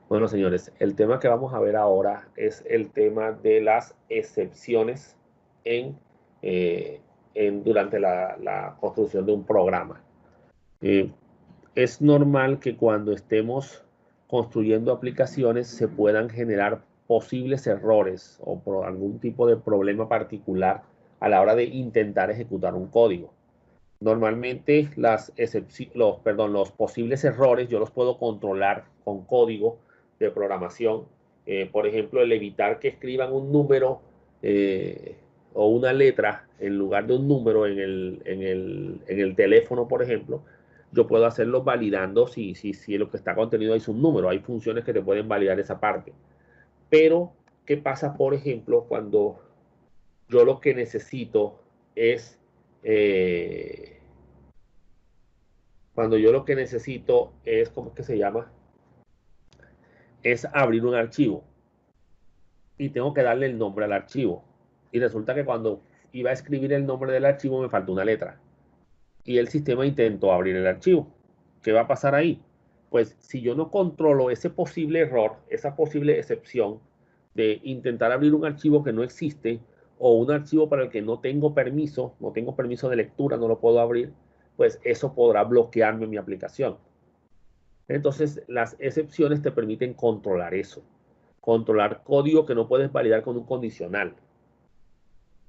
Bueno, señores, el tema que vamos a ver ahora es el tema de las excepciones en, eh, durante la construcción de un programa. Eh, es normal que cuando estemos construyendo aplicaciones se puedan generar posibles errores o por algún tipo de problema particular a la hora de intentar ejecutar un código. Normalmente los posibles errores yo los puedo controlar con código de programación. Por ejemplo, el evitar que escriban un número o una letra en lugar de un número en el teléfono, por ejemplo. Yo puedo hacerlo validando si lo que está contenido ahí es un número. Hay funciones que te pueden validar esa parte. Pero, ¿qué pasa, por ejemplo, cuando yo lo que necesito es... eh, cuando yo lo que necesito es, ¿cómo es que se llama? Es abrir un archivo y tengo que darle el nombre al archivo. Y resulta que cuando iba a escribir el nombre del archivo me faltó una letra. Y el sistema intentó abrir el archivo. ¿Qué va a pasar ahí? Pues si yo no controlo ese posible error, esa posible excepción de intentar abrir un archivo que no existe o un archivo para el que no tengo permiso de lectura, no lo puedo abrir, pues eso podrá bloquearme mi aplicación. Entonces, las excepciones te permiten controlar eso, controlar código que no puedes validar con un condicional.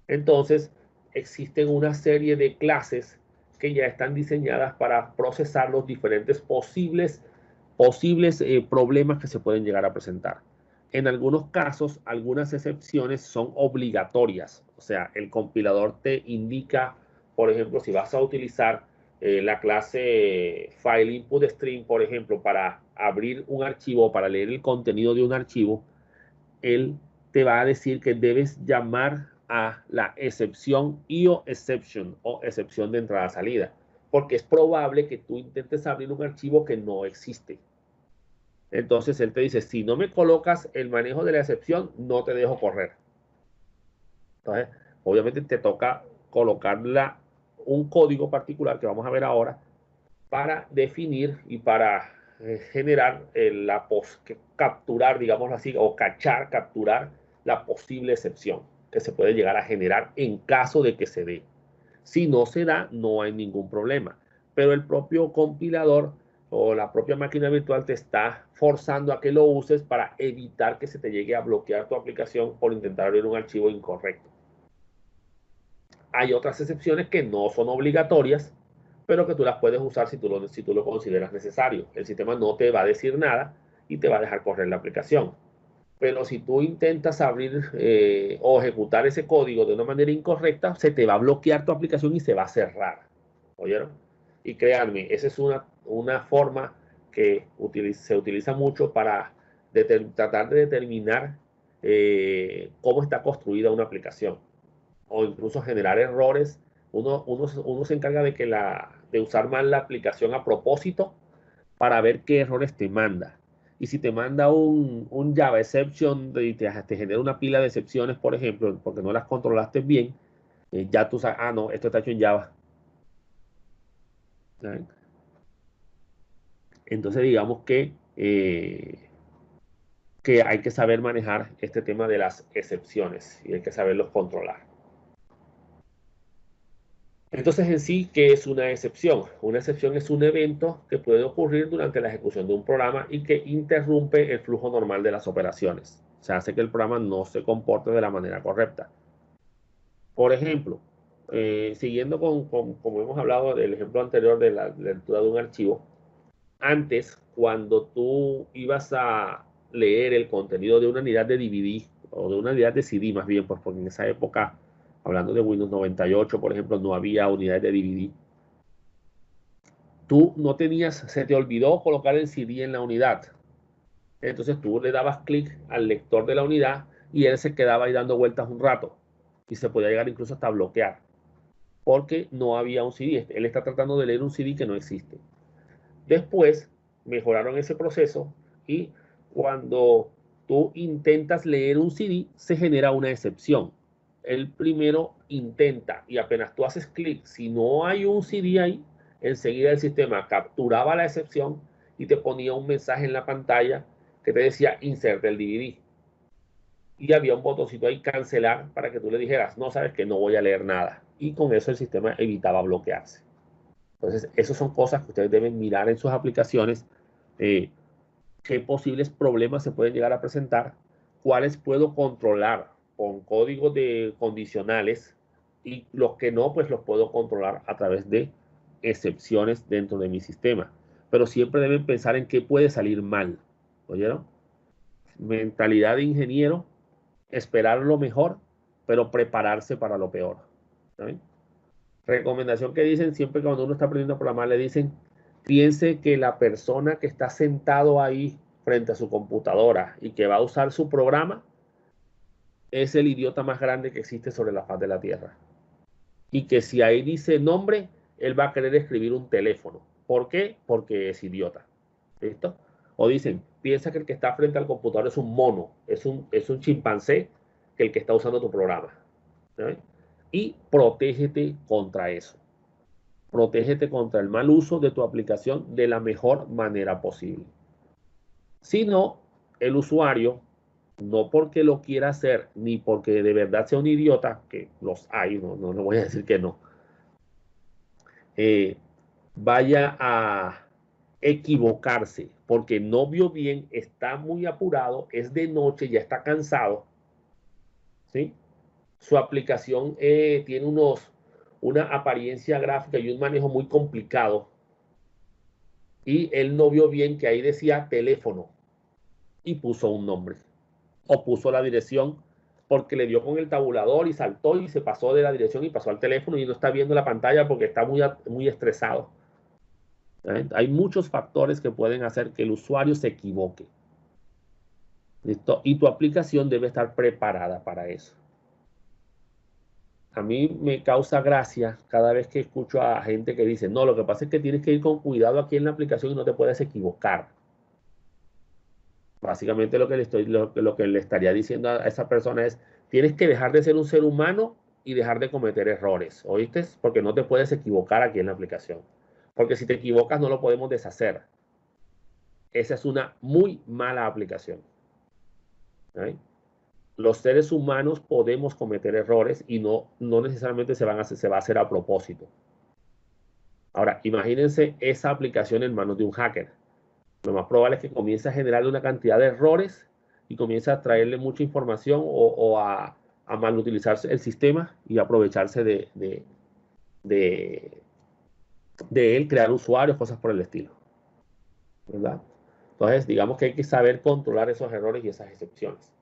Entonces, existen una serie de clases que ya están diseñadas para procesar los diferentes posibles problemas que se pueden llegar a presentar. En algunos casos, algunas excepciones son obligatorias, o sea, el compilador te indica, por ejemplo, si vas a utilizar la clase file input stream, por ejemplo, para abrir un archivo, para leer el contenido de un archivo, él te va a decir que debes llamar a la excepción IO exception o excepción de entrada-salida, porque es probable que tú intentes abrir un archivo que no existe. Entonces él te dice, si no me colocas el manejo de la excepción, no te dejo correr. Entonces, obviamente te toca colocarla un código particular que vamos a ver ahora para definir y para generar capturar, digámoslo así, o capturar la posible excepción que se puede llegar a generar en caso de que se dé. Si no se da, no hay ningún problema. Pero el propio compilador o la propia máquina virtual te está forzando a que lo uses para evitar que se te llegue a bloquear tu aplicación por intentar abrir un archivo incorrecto. Hay otras excepciones que no son obligatorias, pero que tú las puedes usar si tú lo consideras necesario. El sistema no te va a decir nada y te va a dejar correr la aplicación. Pero si tú intentas abrir o ejecutar ese código de una manera incorrecta, se te va a bloquear tu aplicación y se va a cerrar. ¿Oyeron? Y créanme, esa es una forma que se utiliza mucho para tratar de determinar cómo está construida una aplicación o incluso generar errores. Uno se encarga de usar mal la aplicación a propósito para ver qué errores te manda. Y si te manda un Java exception y te genera una pila de excepciones, por ejemplo, porque no las controlaste bien, ya tú sabes, no, esto está hecho en Java. ¿Saben? Entonces, digamos que hay que saber manejar este tema de las excepciones y hay que saberlos controlar. Entonces, en sí, ¿qué es una excepción? Una excepción es un evento que puede ocurrir durante la ejecución de un programa y que interrumpe el flujo normal de las operaciones. O sea, hace que el programa no se comporte de la manera correcta. Por ejemplo, siguiendo como hemos hablado del ejemplo anterior de la lectura de un archivo, antes, cuando tú ibas a leer el contenido de una unidad de DVD o de una unidad de CD más bien, pues porque en esa época, hablando de Windows 98, por ejemplo, no había unidades de DVD. Tú no tenías, se te olvidó colocar el CD en la unidad. Entonces tú le dabas clic al lector de la unidad y él se quedaba ahí dando vueltas un rato y se podía llegar incluso hasta bloquear porque no había un CD. Él está tratando de leer un CD que no existe. Después mejoraron ese proceso y cuando tú intentas leer un CD se genera una excepción. El primero intenta y apenas tú haces clic, si no hay un CD ahí, enseguida el sistema capturaba la excepción y te ponía un mensaje en la pantalla que te decía inserte el DVD. Y había un botoncito ahí, cancelar, para que tú le dijeras, no, sabes que no voy a leer nada. Y con eso el sistema evitaba bloquearse. Entonces, esas son cosas que ustedes deben mirar en sus aplicaciones. Qué posibles problemas se pueden llegar a presentar, cuáles puedo controlar con códigos de condicionales y los que no, pues los puedo controlar a través de excepciones dentro de mi sistema. Pero siempre deben pensar en qué puede salir mal. ¿Oyeron? Mentalidad de ingeniero, esperar lo mejor, pero prepararse para lo peor. ¿Saben? Recomendación que dicen siempre que cuando uno está aprendiendo a programar, le dicen, piense que la persona que está sentado ahí frente a su computadora y que va a usar su programa es el idiota más grande que existe sobre la faz de la Tierra. Y que si ahí dice nombre, él va a querer escribir un teléfono. ¿Por qué? Porque es idiota. ¿Listo? O dicen, piensa que el que está frente al computador es un mono, es un chimpancé que el que está usando tu programa. ¿Saben? Y protégete contra eso. Protégete contra el mal uso de tu aplicación de la mejor manera posible. Si no, el usuario, no porque lo quiera hacer, ni porque de verdad sea un idiota, que los hay, no le voy a decir que no, eh, vaya a equivocarse, porque no vio bien, está muy apurado, es de noche, ya está cansado, ¿sí? Su aplicación tiene una apariencia gráfica y un manejo muy complicado, y él no vio bien que ahí decía teléfono y puso un nombre o puso la dirección porque le dio con el tabulador y saltó y se pasó de la dirección y pasó al teléfono y no está viendo la pantalla porque está muy estresado. Hay muchos factores que pueden hacer que el usuario se equivoque. ¿Listo? Y tu aplicación debe estar preparada para eso. A mí me causa gracia cada vez que escucho a gente que dice, no, lo que pasa es que tienes que ir con cuidado aquí en la aplicación y no te puedes equivocar. Básicamente lo que le estaría diciendo a esa persona es, tienes que dejar de ser un ser humano y dejar de cometer errores, ¿oíste? Porque no te puedes equivocar aquí en la aplicación. Porque si te equivocas no lo podemos deshacer. Esa es una muy mala aplicación. ¿Sí? Los seres humanos podemos cometer errores y no necesariamente se va a hacer a propósito. Ahora, imagínense esa aplicación en manos de un hacker. Lo más probable es que comience a generar una cantidad de errores y comience a traerle mucha información o a mal utilizar el sistema y aprovecharse de, de él, crear usuarios, cosas por el estilo. ¿Verdad? Entonces, digamos que hay que saber controlar esos errores y esas excepciones.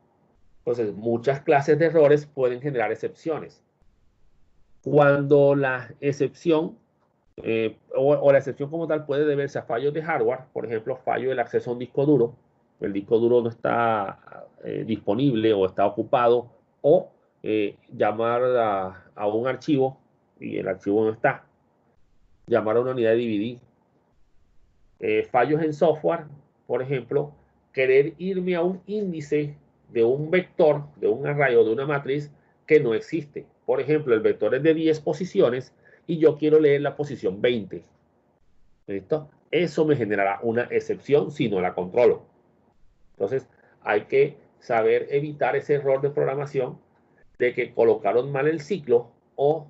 Entonces, muchas clases de errores pueden generar excepciones. Cuando la excepción o la excepción como tal puede deberse a fallos de hardware, por ejemplo, fallo del acceso a un disco duro, el disco duro no está disponible o está ocupado, o llamar a un archivo y el archivo no está, llamar a una unidad de DVD. Fallos en software, por ejemplo, querer irme a un índice de un vector, de un array o de una matriz que no existe. Por ejemplo, el vector es de 10 posiciones y yo quiero leer la posición 20. ¿Listo? Eso me generará una excepción si no la controlo. Entonces, hay que saber evitar ese error de programación de que colocaron mal el ciclo o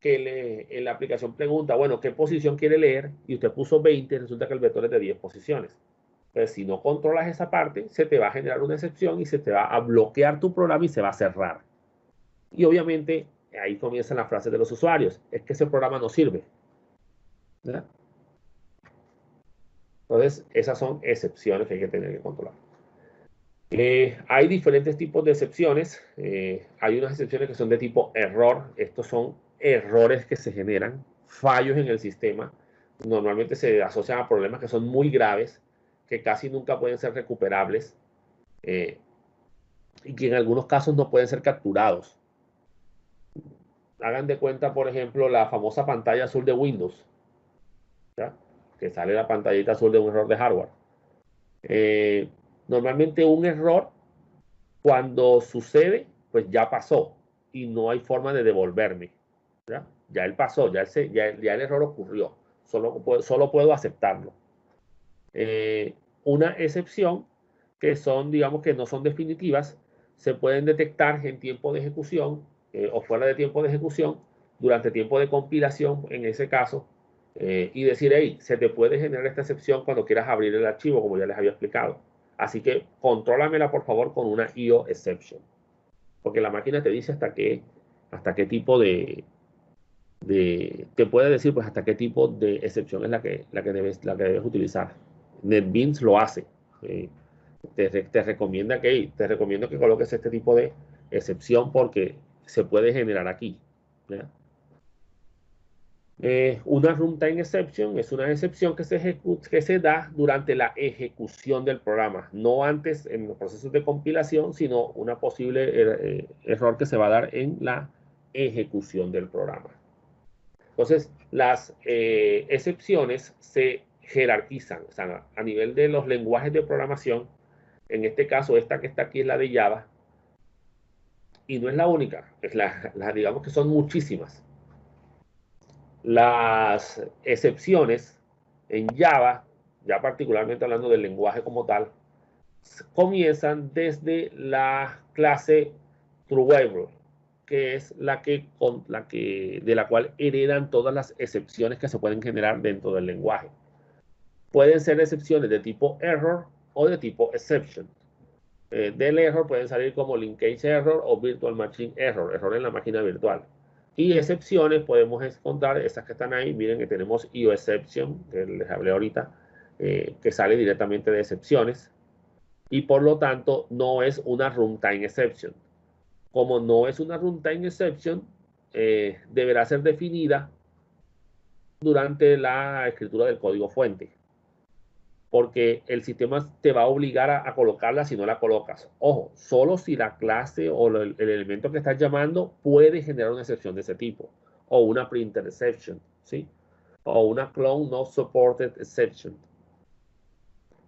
que en la aplicación pregunta, bueno, ¿qué posición quiere leer? Y usted puso 20, resulta que el vector es de 10 posiciones. Entonces, si no controlas esa parte, se te va a generar una excepción y se te va a bloquear tu programa y se va a cerrar. Y obviamente, ahí comienzan las frases de los usuarios. Es que ese programa no sirve. ¿Verdad? Entonces, esas son excepciones que hay que tener que controlar. Hay diferentes tipos de excepciones. Hay unas excepciones que son de tipo error. Estos son errores que se generan, fallos en el sistema. Normalmente se asocian a problemas que son muy graves, que casi nunca pueden ser recuperables eh, y que en algunos casos no pueden ser capturados. Hagan de cuenta, por ejemplo, la famosa pantalla azul de Windows, ¿ya? Que sale la pantallita azul de un error de hardware. Eh, Normalmente un error cuando sucede, pues ya pasó y no hay forma de devolverme. ¿Ya? Ya él pasó, ya el error ocurrió. Solo puedo aceptarlo. Una excepción que son, digamos que no son definitivas, se pueden detectar en tiempo de ejecución o fuera de tiempo de ejecución, durante tiempo de compilación, en ese caso, y decir, hey, se te puede generar esta excepción cuando quieras abrir el archivo, como ya les había explicado. Así que contrólamela, por favor, con una IO exception. Porque la máquina te dice hasta qué tipo te puede decir pues hasta qué tipo de excepción es la que debes utilizar. NetBeans lo hace. Te recomiendo que coloques este tipo de excepción porque se puede generar aquí. ¿Ya? Una runtime exception es una excepción que se da durante la ejecución del programa, no antes en los procesos de compilación, sino una posible error que se va a dar en la ejecución del programa. Entonces, las excepciones se jerarquizan, o sea, a nivel de los lenguajes de programación. En este caso, esta que está aquí es la de Java, y no es la única, digamos que son muchísimas. Las excepciones en Java, ya particularmente hablando del lenguaje como tal, comienzan desde la clase TrueWable, que es de la cual heredan todas las excepciones que se pueden generar dentro del lenguaje. Pueden ser excepciones de tipo error o de tipo exception. Del error pueden salir como linkage error o virtual machine error, error en la máquina virtual. Y excepciones podemos encontrar esas que están ahí. Miren que tenemos IO exception, que les hablé ahorita, que sale directamente de excepciones. Y por lo tanto no es una runtime exception. Como no es una runtime exception, deberá ser definida durante la escritura del código fuente, porque el sistema te va a obligar a colocarla si no la colocas. Ojo, solo si la clase o el elemento que estás llamando puede generar una excepción de ese tipo, o una printer exception, ¿sí? O una clone not supported exception.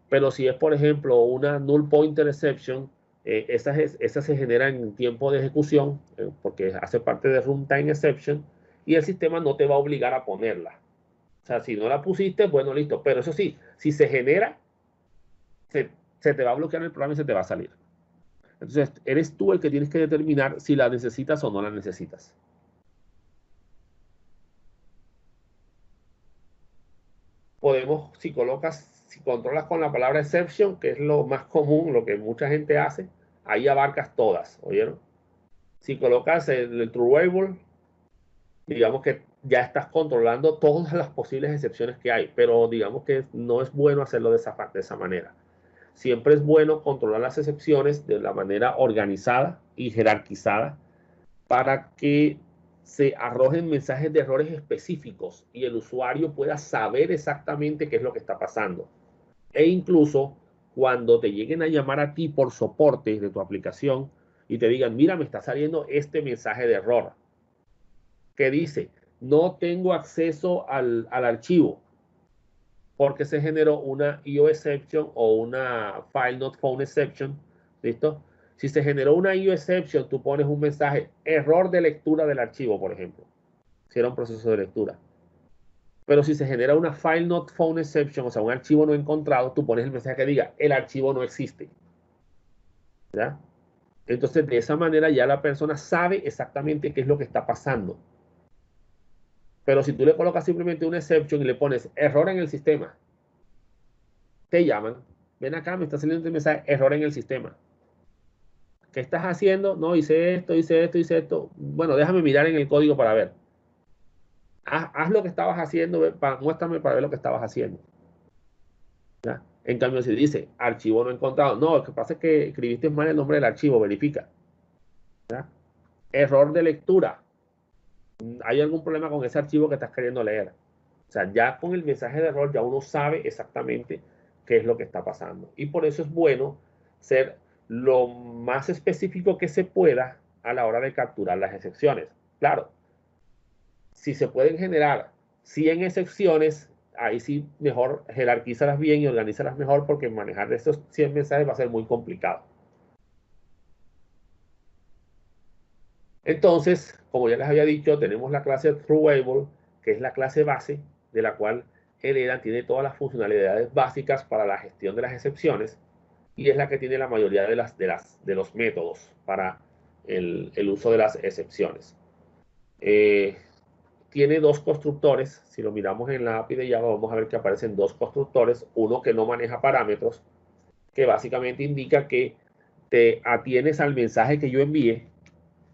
Pero si es, por ejemplo, una null pointer exception, esas se generan en tiempo de ejecución, porque hace parte de runtime exception, y el sistema no te va a obligar a ponerla. O sea, si no la pusiste, bueno, listo. Pero eso sí, si se genera, se te va a bloquear el programa y se te va a salir. Entonces, eres tú el que tienes que determinar si la necesitas o no la necesitas. Si controlas con la palabra exception, que es lo más común, lo que mucha gente hace, ahí abarcas todas, ¿oyeron? Si colocas el trueable, digamos que ya estás controlando todas las posibles excepciones que hay, pero digamos que no es bueno hacerlo de esa manera. Siempre es bueno controlar las excepciones de la manera organizada y jerarquizada para que se arrojen mensajes de errores específicos y el usuario pueda saber exactamente qué es lo que está pasando. E incluso cuando te lleguen a llamar a ti por soporte de tu aplicación y te digan, mira, me está saliendo este mensaje de error que dice, no tengo acceso al archivo porque se generó una IO exception o una file not found exception. ¿Listo? Si se generó una IO exception, tú pones un mensaje, error de lectura del archivo, por ejemplo, si era un proceso de lectura. Pero si se genera una file not found exception, o sea, un archivo no encontrado, tú pones el mensaje que diga, el archivo no existe. ¿Ya? Entonces, de esa manera ya la persona sabe exactamente qué es lo que está pasando. Pero si tú le colocas simplemente una exception y le pones error en el sistema, te llaman, ven acá, me está saliendo un mensaje, error en el sistema. ¿Qué estás haciendo? No, hice esto, hice esto, hice esto. Bueno, déjame mirar en el código para ver. Haz lo que estabas haciendo, muéstrame para ver lo que estabas haciendo. ¿Ya? En cambio, si dice archivo no encontrado, no, lo que pasa es que escribiste mal el nombre del archivo, verifica. ¿Ya? Error de lectura. ¿Hay algún problema con ese archivo que estás queriendo leer? O sea, ya con el mensaje de error ya uno sabe exactamente qué es lo que está pasando. Y por eso es bueno ser lo más específico que se pueda a la hora de capturar las excepciones. Claro, si se pueden generar 100 excepciones, ahí sí mejor jerarquízalas bien y organízalas mejor porque manejar esos 100 mensajes va a ser muy complicado. Entonces, como ya les había dicho, tenemos la clase TrueAble, que es la clase base de la cual Helena tiene todas las funcionalidades básicas para la gestión de las excepciones. y es la que tiene la mayoría de los métodos para el uso de las excepciones. Tiene dos constructores. Si lo miramos en la API de Java, vamos a ver que aparecen dos constructores. Uno que no maneja parámetros, que básicamente indica que te atienes al mensaje que yo envíe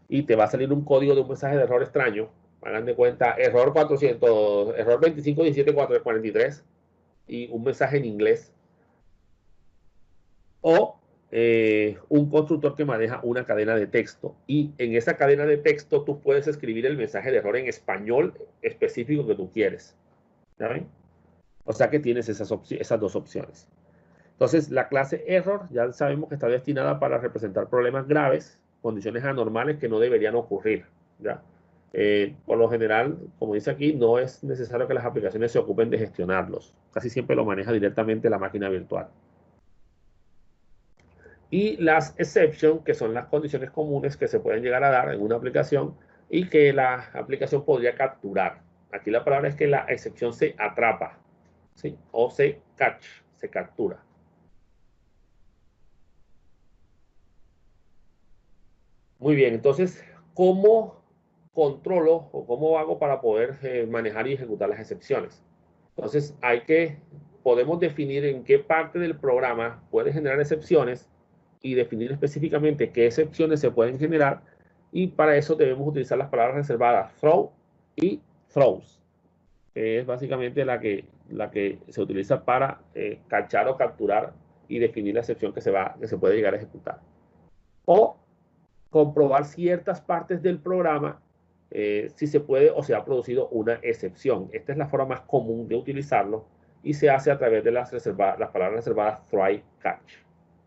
y te va a salir un código de un mensaje de error extraño. Hagan de cuenta, error 400, error 251743 y un mensaje en inglés. O un constructor que maneja una cadena de texto. Y en esa cadena de texto tú puedes escribir el mensaje de error en español específico que tú quieres. ¿Saben? O sea que tienes esas dos opciones. Entonces, la clase error ya sabemos que está destinada para representar problemas graves, condiciones anormales que no deberían ocurrir. ¿Ya? Por lo general, como dice aquí, no es necesario que las aplicaciones se ocupen de gestionarlos. Casi siempre lo maneja directamente la máquina virtual. Y las exceptions, que son las condiciones comunes que se pueden llegar a dar en una aplicación y que la aplicación podría capturar. Aquí la palabra es que la excepción se atrapa, ¿sí? O se catch, se captura. Muy bien, entonces, ¿cómo controlo o cómo hago para poder manejar y ejecutar las excepciones? Entonces, podemos definir en qué parte del programa puede generar excepciones y definir específicamente qué excepciones se pueden generar. Y para eso debemos utilizar las palabras reservadas throw y throws, que es básicamente la que se utiliza para cachar o capturar y definir la excepción que se puede llegar a ejecutar. O comprobar ciertas partes del programa si se puede o se ha producido una excepción. Esta es la forma más común de utilizarlo y se hace a través de las palabras reservadas try, catch.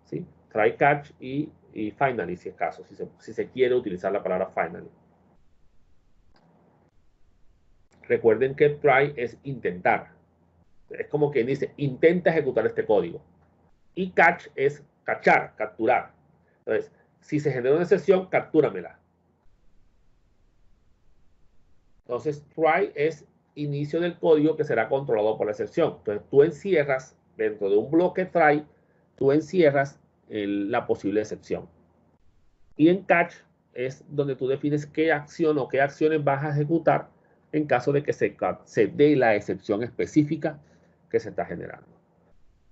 ¿Sí? Try, catch y finally, si es caso, si se quiere utilizar la palabra finally. Recuerden que try es intentar. Es como quien dice, intenta ejecutar este código. Y catch es cachar, capturar. Entonces, si se genera una excepción, captúramela. Entonces, try es inicio del código que será controlado por la excepción. Entonces, tú encierras dentro de un bloque try, tú encierras la posible excepción. Y en catch es donde tú defines qué acción o qué acciones vas a ejecutar en caso de que se dé la excepción específica que se está generando.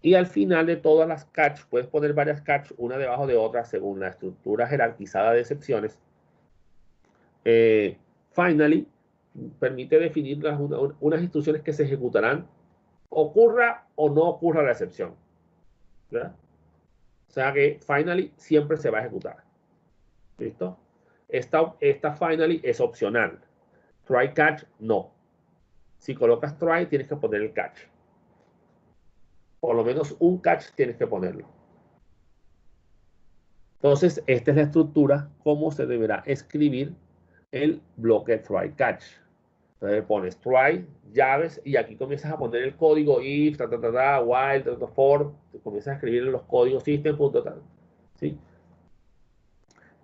Y al final de todas las catch, puedes poner varias catch una debajo de otra según la estructura jerarquizada de excepciones. Finally, permite definir unas instrucciones que se ejecutarán, ocurra o no ocurra la excepción. ¿Verdad? O sea que finally siempre se va a ejecutar. ¿Listo? Esta finally es opcional. Try catch, no. Si colocas try, tienes que poner el catch. Por lo menos un catch tienes que ponerlo. Entonces, esta es la estructura, cómo se deberá escribir el bloque try catch. Entonces pones try, llaves, y aquí comienzas a poner el código if, while, for, comienzas a escribir los códigos system, ¿sí?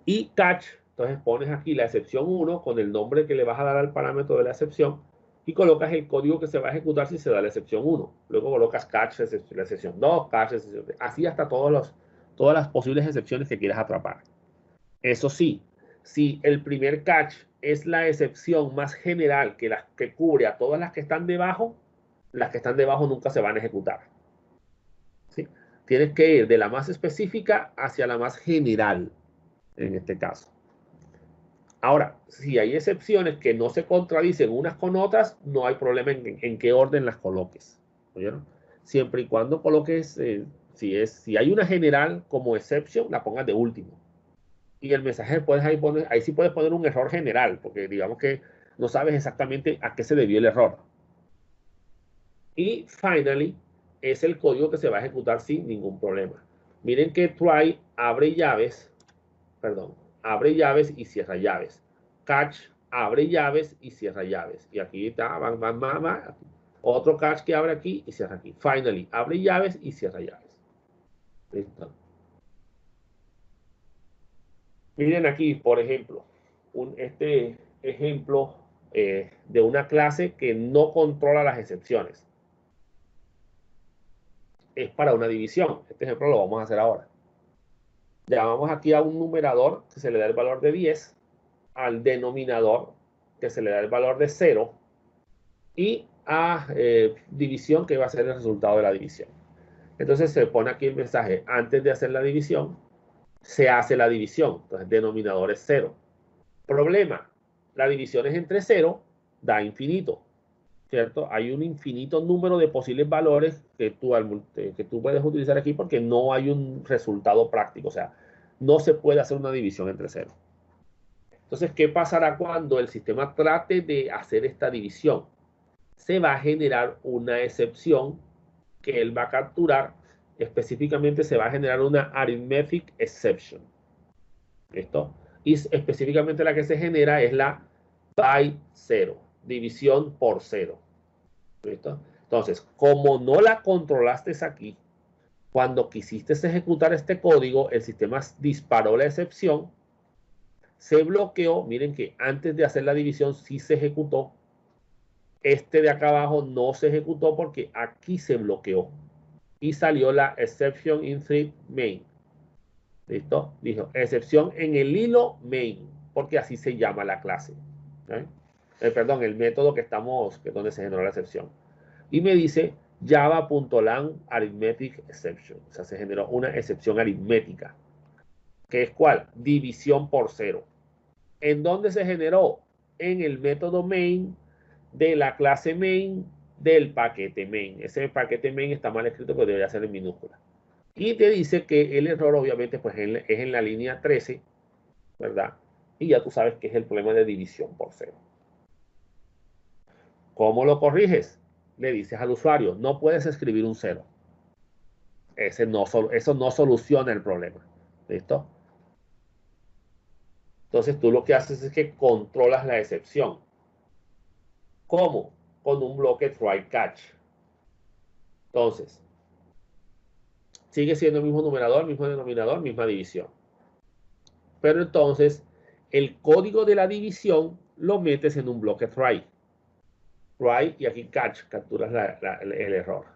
Y catch, entonces pones aquí la excepción 1 con el nombre que le vas a dar al parámetro de la excepción y colocas el código que se va a ejecutar si se da la excepción 1. Luego colocas catch, la excepción 2, catch, excepción 3, así hasta todas las posibles excepciones que quieras atrapar. Eso sí, si el primer catch es la excepción más general que cubre a todas las que están debajo, las que están debajo nunca se van a ejecutar. ¿Sí? Tienes que ir de la más específica hacia la más general, en este caso. Ahora, si hay excepciones que no se contradicen unas con otras, no hay problema en qué orden las coloques. ¿Oyeron? Siempre y cuando coloques, si hay una general como exception, la pongas de último. Y el mensaje ahí sí puedes poner un error general, porque digamos que no sabes exactamente a qué se debió el error. Y finally, es el código que se va a ejecutar sin ningún problema. Miren que try abre llaves, perdón, abre llaves y cierra llaves. Catch abre llaves y cierra llaves. Y aquí está, va. Otro catch que abre aquí y cierra aquí. Finally, abre llaves y cierra llaves. Listo. Miren aquí, por ejemplo, este ejemplo de una clase que no controla las excepciones. es para una división. Este ejemplo lo vamos a hacer ahora. Llamamos aquí a un numerador que se le da el valor de 10, al denominador que se le da el valor de 0 y a división que va a ser el resultado de la división. Entonces se pone aquí el mensaje, antes de hacer la división, se hace la división. Entonces denominador es 0. Problema, la división es entre 0, da infinito, ¿cierto? Hay un infinito número de posibles valores que tú puedes utilizar aquí porque no hay un resultado práctico, o sea, no se puede hacer una división entre 0. Entonces, ¿qué pasará cuando el sistema trate de hacer esta división? Se va a generar una excepción que él va a capturar. Específicamente se va a generar una arithmetic exception. ¿Listo? Y específicamente la que se genera es la by 0, división por 0. ¿Listo? Entonces, como no la controlaste aquí, cuando quisiste ejecutar este código, el sistema disparó la excepción, se bloqueó. Miren que antes de hacer la división sí se ejecutó. Este de acá abajo no se ejecutó porque aquí se bloqueó. Y salió la exception in thread main. ¿Listo? Dijo, excepción en el hilo main, porque así se llama la clase. Perdón, el método que es donde se generó la excepción. Y me dice java.lang arithmetic exception. O sea, se generó una excepción aritmética. ¿Que es cuál? División por 0. ¿En dónde se generó? En el método main de la clase main del paquete main. Ese paquete main está mal escrito, pero debería ser en minúscula. Y te dice que el error, obviamente, pues es en la línea 13, ¿verdad? Y ya tú sabes que es el problema de división por 0. ¿Cómo lo corriges? Le dices al usuario, no puedes escribir un 0. Eso no soluciona el problema. ¿Listo? Entonces tú lo que haces es que controlas la excepción. ¿Cómo? Con un bloque try catch. Entonces, sigue siendo el mismo numerador, mismo denominador, misma división. Pero entonces, el código de la división lo metes en un bloque try. Try y aquí catch, capturas el error.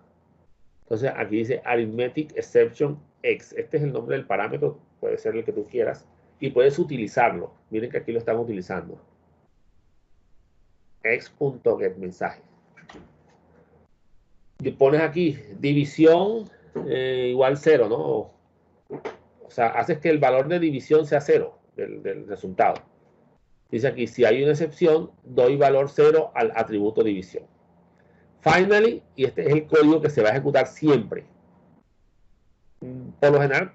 Entonces, aquí dice arithmetic exception x. Este es el nombre del parámetro, puede ser el que tú quieras. Y puedes utilizarlo. Miren que aquí lo están utilizando. X.getMensaje. Y pones aquí división igual 0, ¿no? O sea, haces que el valor de división sea 0 del resultado. Dice aquí, si hay una excepción, doy valor 0 al atributo división. Finally, y este es el código que se va a ejecutar siempre. Por lo general,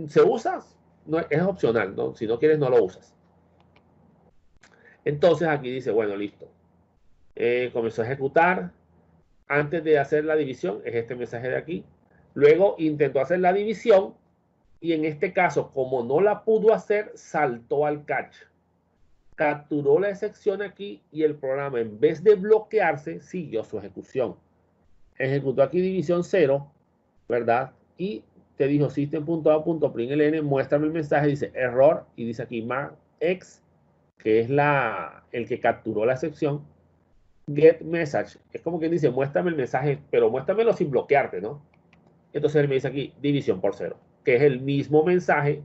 se usa, no, es opcional, ¿no? Si no quieres, no lo usas. Entonces aquí dice, bueno, listo. Comenzó a ejecutar. Antes de hacer la división, es este mensaje de aquí. Luego intentó hacer la división y en este caso, como no la pudo hacer, saltó al catch. Capturó la excepción aquí y el programa, en vez de bloquearse, siguió su ejecución. Ejecutó aquí división 0, ¿verdad? Y te dijo system.out.println, muéstrame el mensaje, dice error, y dice aquí x, que es el que capturó la excepción, get message. Es como que dice, muéstrame el mensaje, pero muéstramelo sin bloquearte, ¿no? Entonces él me dice aquí, división por 0, que es el mismo mensaje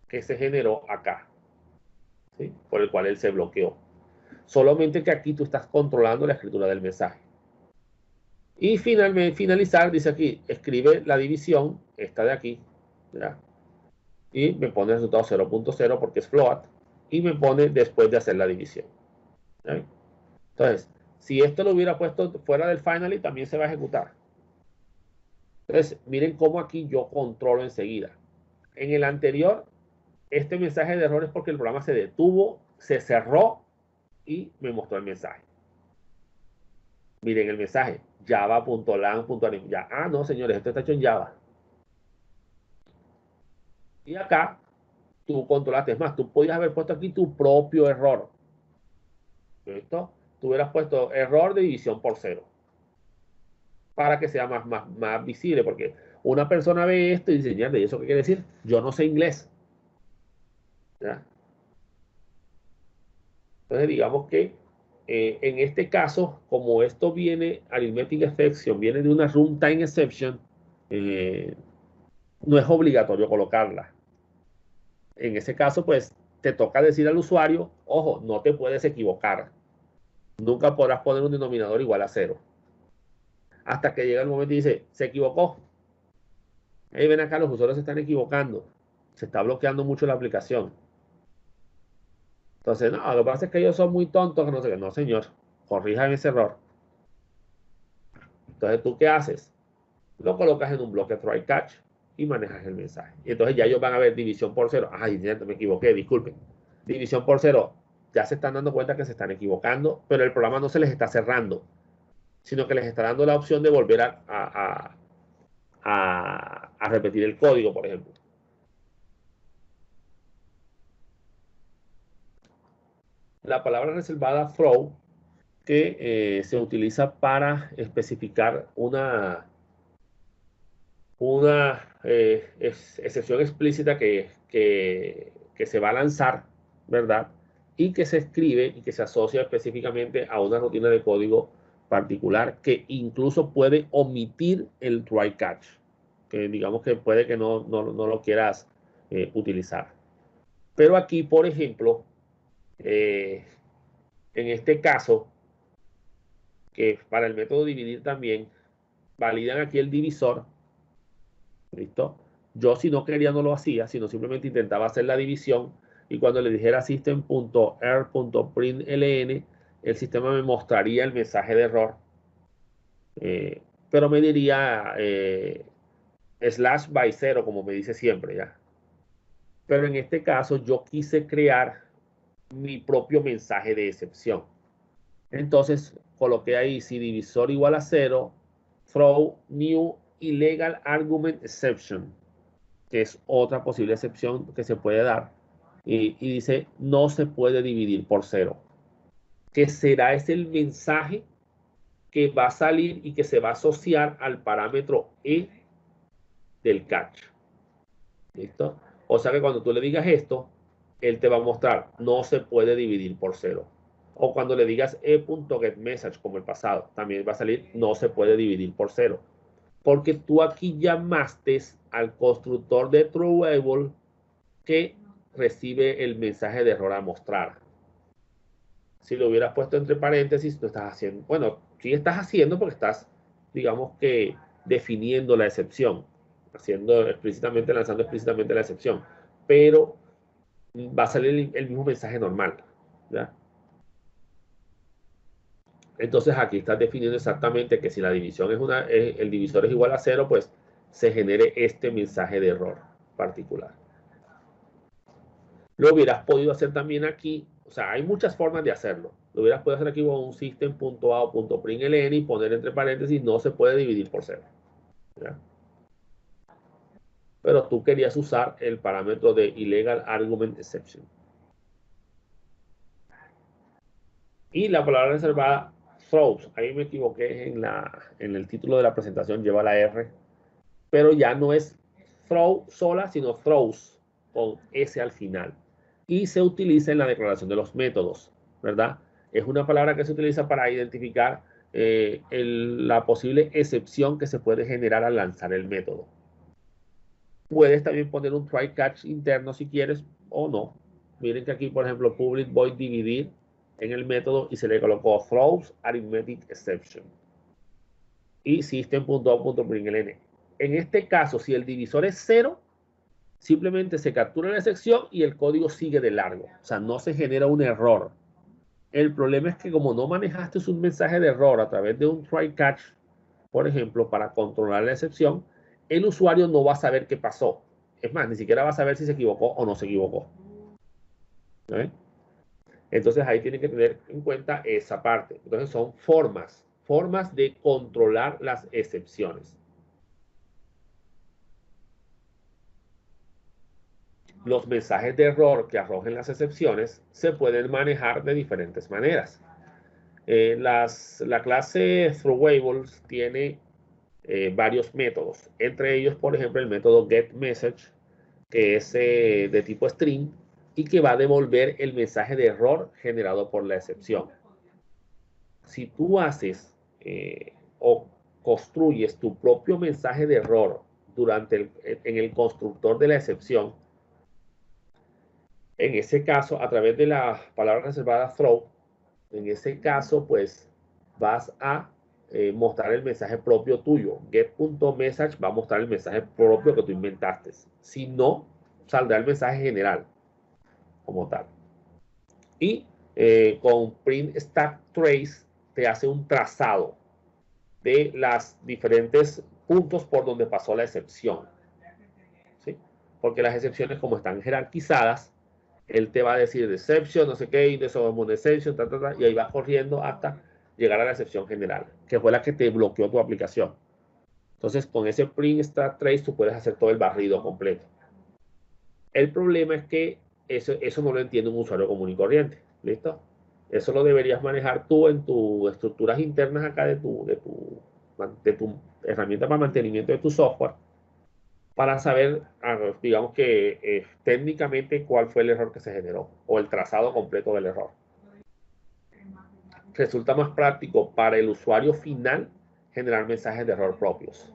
que se generó acá, ¿sí? Por el cual él se bloqueó. Solamente que aquí tú estás controlando la escritura del mensaje. Y finalmente, finalizar, dice aquí, escribe la división, esta de aquí, ¿ya? Y me pone el resultado 0.0 porque es float, y me pone después de hacer la división. ¿Ya? Entonces, si esto lo hubiera puesto fuera del finally, también se va a ejecutar. Entonces, miren cómo aquí yo controlo enseguida. En el anterior, este mensaje de error es porque el programa se detuvo, se cerró y me mostró el mensaje. Miren el mensaje, java.lang.anim. Ya, no, señores, esto está hecho en Java. Y acá, tú controlaste. Es más, tú podías haber puesto aquí tu propio error. ¿Listo? Tú hubieras puesto error de división por 0. Para que sea más visible. Porque una persona ve esto y dice, ¿y eso qué quiere decir? Yo no sé inglés. ¿Ya? Entonces, digamos que en este caso, como esto viene, arithmetic exception, viene de una runtime exception, no es obligatorio colocarla. En ese caso, pues te toca decir al usuario, ojo, no te puedes equivocar. Nunca podrás poner un denominador igual a 0. Hasta que llega el momento y dice, se equivocó. Ahí ven acá, los usuarios se están equivocando. Se está bloqueando mucho la aplicación. Entonces, no, lo que pasa es que ellos son muy tontos, no sé qué. No, señor, corrijan ese error. Entonces, ¿tú qué haces? Lo colocas en un bloque try catch y manejas el mensaje. Y entonces ya ellos van a ver división por 0. Ay, me equivoqué, disculpen. División por 0. Ya se están dando cuenta que se están equivocando, pero el programa no se les está cerrando, sino que les está dando la opción de volver a repetir el código, por ejemplo. La palabra reservada throw, que se utiliza para especificar una excepción explícita que se va a lanzar, ¿verdad? Y que se escribe y que se asocia específicamente a una rutina de código particular que incluso puede omitir el try catch, que digamos que puede que no lo quieras utilizar. Pero aquí, por ejemplo, en este caso, que para el método dividir también, validan aquí el divisor. ¿Listo? Yo si no quería no lo hacía, sino simplemente intentaba hacer la división y cuando le dijera system.err.println, el sistema me mostraría el mensaje de error, pero me diría slash by 0, como me dice siempre ya. Pero en este caso yo quise crear mi propio mensaje de excepción. Entonces coloqué ahí si divisor igual a 0, throw new illegal argument exception, que es otra posible excepción que se puede dar. Y dice, no se puede dividir por 0. Que será es el mensaje que va a salir y que se va a asociar al parámetro E del catch. ¿Listo? O sea que cuando tú le digas esto, él te va a mostrar, no se puede dividir por 0. O cuando le digas e.getMessage, como el pasado, también va a salir, no se puede dividir por 0. Porque tú aquí llamaste al constructor de TrueAble que recibe el mensaje de error a mostrar. Si lo hubieras puesto entre paréntesis, no estás haciendo, bueno, sí estás haciendo porque estás, digamos que, definiendo la excepción, haciendo explícitamente, lanzando explícitamente la excepción, pero va a salir el mismo mensaje normal, ¿ya? Entonces aquí estás definiendo exactamente que si la división el divisor es igual a 0, pues se genere este mensaje de error particular. Lo hubieras podido hacer también aquí, o sea, hay muchas formas de hacerlo. Lo hubieras podido hacer aquí con un system.a o .println y poner entre paréntesis no se puede dividir por 0. ¿Ya? Pero tú querías usar el parámetro de illegal argument exception. Y la palabra reservada throws, ahí me equivoqué en el título de la presentación, lleva la R, pero ya no es throw sola, sino throws con S al final. Y se utiliza en la declaración de los métodos, ¿verdad? Es una palabra que se utiliza para identificar la posible excepción que se puede generar al lanzar el método. Puedes también poner un try catch interno si quieres o no. Miren que aquí, por ejemplo, public void dividir en el método y se le colocó throws arithmetic exception y system.out.println. En este caso, si el divisor es 0, simplemente se captura la excepción y el código sigue de largo. O sea, no se genera un error. El problema es que como no manejaste un mensaje de error a través de un try catch, por ejemplo, para controlar la excepción, el usuario no va a saber qué pasó. Es más, ni siquiera va a saber si se equivocó o no se equivocó. ¿Eh? Entonces ahí tienen que tener en cuenta esa parte. Entonces son formas de controlar las excepciones. Los mensajes de error que arrojen las excepciones se pueden manejar de diferentes maneras. La clase ThroWables tiene varios métodos, entre ellos, por ejemplo, el método getMessage, que es de tipo string y que va a devolver el mensaje de error generado por la excepción. Si tú haces o construyes tu propio mensaje de error en el constructor de la excepción, en ese caso, a través de la palabra reservada throw, en ese caso, pues vas a mostrar el mensaje propio tuyo. Get.message va a mostrar el mensaje propio que tú inventaste. Si no, saldrá el mensaje general como tal. Y con print stack trace te hace un trazado de las diferentes puntos por donde pasó la excepción. ¿Sí? Porque las excepciones, como están jerarquizadas, él te va a decir exception, no sé qué, y de exception, y ahí va corriendo hasta llegar a la excepción general, que fue la que te bloqueó tu aplicación. Entonces, con ese print stack trace, tú puedes hacer todo el barrido completo. El problema es que eso no lo entiende un usuario común y corriente. ¿Listo? Eso lo deberías manejar tú en tus estructuras internas acá de tu herramienta para mantenimiento de tu software, para saber, digamos que técnicamente cuál fue el error que se generó o el trazado completo del error. Resulta más práctico para el usuario final generar mensajes de error propios.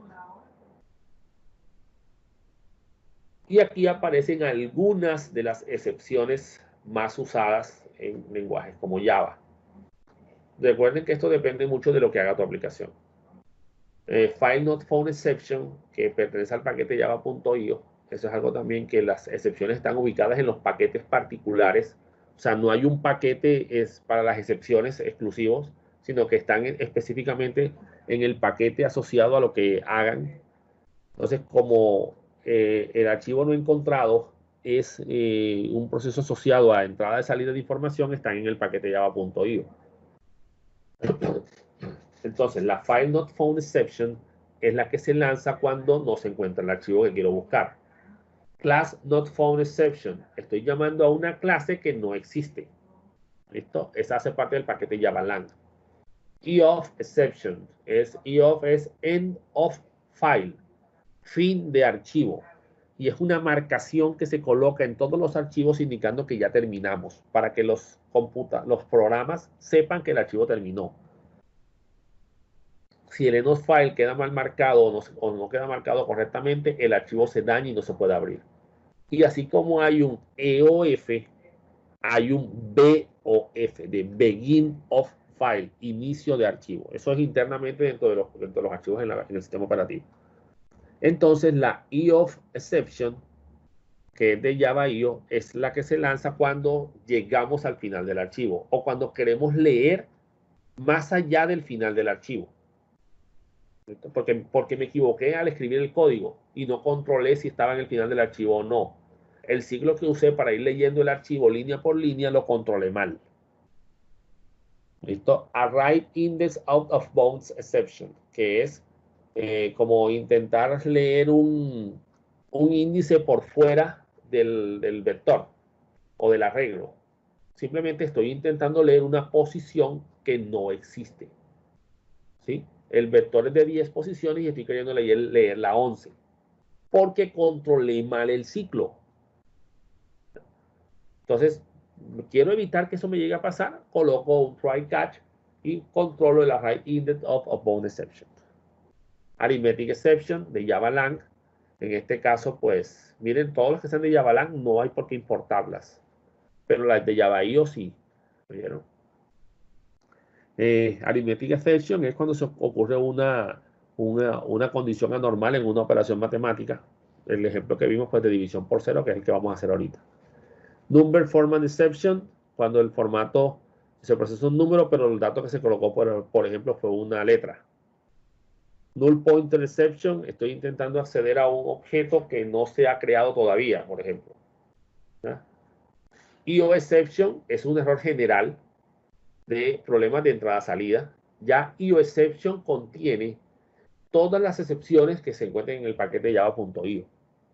Y aquí aparecen algunas de las excepciones más usadas en lenguajes como Java. Recuerden que esto depende mucho de lo que haga tu aplicación. File not found exception, que pertenece al paquete java.io. Eso es algo también que las excepciones están ubicadas en los paquetes particulares. O sea, no hay un paquete para las excepciones exclusivos, sino que están específicamente en el paquete asociado a lo que hagan. Entonces, como el archivo no encontrado es un proceso asociado a entrada y salida de información, están en el paquete java.io. Entonces, la file not found exception es la que se lanza cuando no se encuentra el archivo que quiero buscar. Class not found exception. Estoy llamando a una clase que no existe. ¿Listo? Esa hace parte del paquete JavaLang. EOF exception. EOF es end of file. Fin de archivo. Y es una marcación que se coloca en todos los archivos indicando que ya terminamos, para que los programas sepan que el archivo terminó. Si el end of file queda mal marcado o no queda marcado correctamente, el archivo se daña y no se puede abrir. Y así como hay un EOF, hay un BOF, de Begin of File, inicio de archivo. Eso es internamente dentro de los archivos en el sistema operativo. Entonces, la EOF exception, que es de Java.io, es la que se lanza cuando llegamos al final del archivo o cuando queremos leer más allá del final del archivo. Porque me equivoqué al escribir el código y no controlé si estaba en el final del archivo o no. El ciclo que usé para ir leyendo el archivo línea por línea lo controlé mal. ¿Listo? Arrive index out of bounds exception, que es como intentar leer un índice por fuera del vector o del arreglo. Simplemente estoy intentando leer una posición que no existe. ¿Sí? El vector es de 10 posiciones y estoy queriendo leer la 11. Porque controlé mal el ciclo. Entonces, quiero evitar que eso me llegue a pasar, coloco un try catch y controlo el array index of bound exception. Arithmetic exception de JavaLang. En este caso, pues, miren, todos los que sean de JavaLang no hay por qué importarlas. Pero las de Java.io sí. ¿Vieron? Arithmetic exception es cuando se ocurre una condición anormal en una operación matemática. El ejemplo que vimos fue de división por cero, que es el que vamos a hacer ahorita. Number format exception, cuando el formato se procesa un número, pero el dato que se colocó, por ejemplo, fue una letra. Null pointer exception, estoy intentando acceder a un objeto que no se ha creado todavía, por ejemplo. ¿Ya? IO exception es un error general de problemas de entrada-salida. Ya IO exception contiene todas las excepciones que se encuentran en el paquete java.io.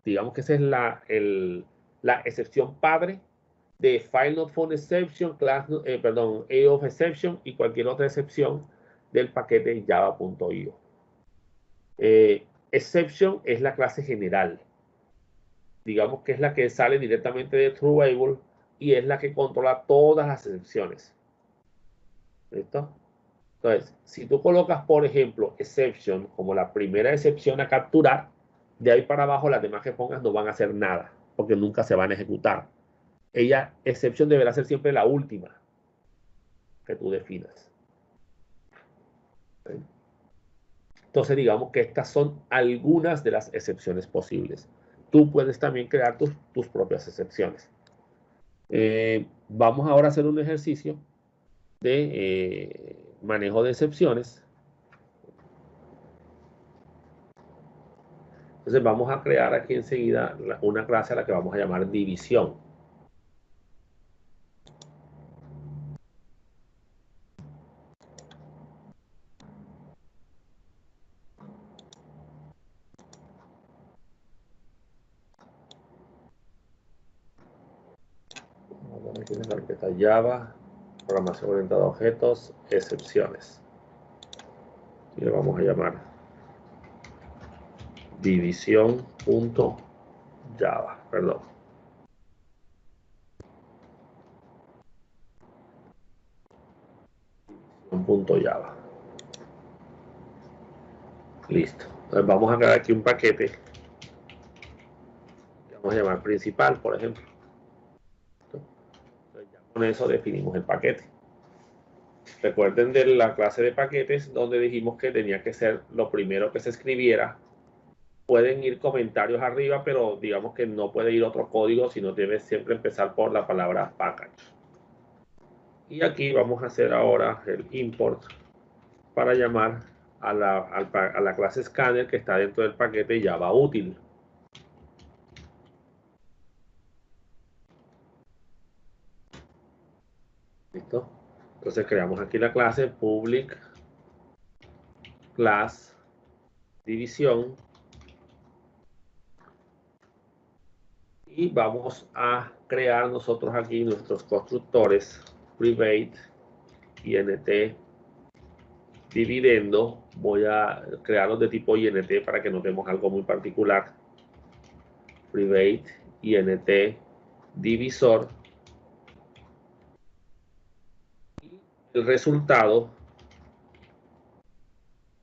Digamos que esa es la excepción padre de file not found exception, EOF exception y cualquier otra excepción del paquete java.io. Exception es la clase general. Digamos que es la que sale directamente de TrueAble y es la que controla todas las excepciones. ¿Listo? Entonces, si tú colocas, por ejemplo, exception como la primera excepción a capturar, de ahí para abajo las demás que pongas no van a hacer nada, porque nunca se van a ejecutar. Exception deberá ser siempre la última que tú definas. ¿Sí? Entonces, digamos que estas son algunas de las excepciones posibles. Tú puedes también crear tus propias excepciones. Vamos ahora a hacer un ejercicio de manejo de excepciones. Entonces vamos a crear aquí enseguida una clase a la que vamos a llamar división. Vamos a poner aquí en la carpeta Java, programación orientada a objetos, excepciones. Y le vamos a llamar división.java, perdón. Java. Listo. Entonces vamos a crear aquí un paquete que vamos a llamar principal, por ejemplo. Entonces ya con eso definimos el paquete. Recuerden de la clase de paquetes donde dijimos que tenía que ser lo primero que se escribiera. Pueden ir comentarios arriba, pero digamos que no puede ir otro código, sino debe siempre empezar por la palabra package. Y aquí vamos a hacer ahora el import para llamar a la clase scanner que está dentro del paquete Java útil. ¿Listo? Entonces creamos aquí la clase public class división y vamos a crear nosotros aquí nuestros constructores private int dividendo. Voy a crearlos de tipo int para que notemos algo muy particular. Private int divisor y el resultado